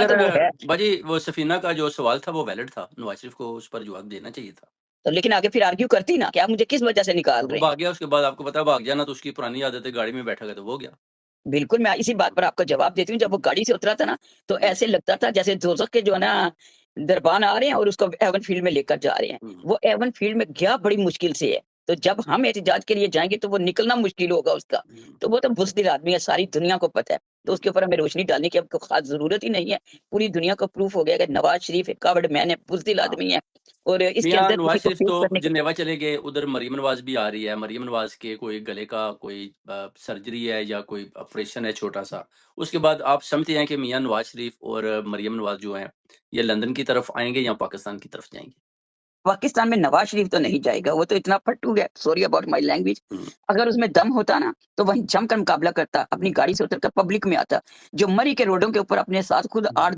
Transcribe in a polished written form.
तो वो है। बाजी वो सफीना का जो सवाल था वो वैलिड था, नवाज शरीफ को उस पर जवाब देना चाहिए था। तो लेकिन आगे फिर आर्ग्यू करती ना कि आप मुझे किस वजह से निकाल वो रहे हैं? भाग गया, उसके बाद आपको पता है भाग गया ना, तो उसकी पुरानी आदत है, गाड़ी में बैठा गया तो वो हो गया। बिल्कुल, मैं इसी बात पर आपको जवाब देती हूँ, जब वो गाड़ी से उतरा था ना, तो ऐसे लगता था जैसे दोज़ख के जो है ना दरबान आ रहे हैं और उसको एवन फ़ील्ड में लेकर जा रहे हैं। हुँ। वो एवन फ़ील्ड में गया बड़ी मुश्किल से है, तो जब हम एहतिजाज के लिए जाएँगे तो वो निकलना मुश्किल होगा उसका। हुँ, तो वो तो बुज़दिल आदमी है, सारी दुनिया को पता है, तो हुँ। उसके ऊपर हमें रोशनी डालने की अब को ख़ास ज़रूरत ही नहीं है। पूरी दुनिया को प्रूफ़ हो गया कि नवाज़ शरीफ एक कावड़ मैन है, बुज़दिल हाँ। आदमी है और इसके मियाँ अंदर नवाज़ किसी को शरीफ फेस तो करने की जिनेवा चले गए, उधर मरीम नवाज़ भी आ रही है। मरीम नवाज़ के कोई गले का कोई सर्जरी है या कोई ऑपरेशन है छोटा-सा। उसके बाद आप समझते हैं कि मियाँ नवाज़ शरीफ और मरीम नवाज़ जो हैं, ये लंदन की तरफ आएँगे या पाकिस्तान की तरफ जाएँगे? पाकिस्तान में नवाज़ शरीफ तो नहीं जाएगा, वो तो इतना फट्टू है, सॉरी अबाउट माय लैंग्वेज। हुँ, अगर उसमें दम होता ना, तो वहीं जमकर मुकाबला करता, अपनी गाड़ी से उतरकर पब्लिक में आता। जो मरी के रोडों के ऊपर अपने साथ खुद हुँ। 8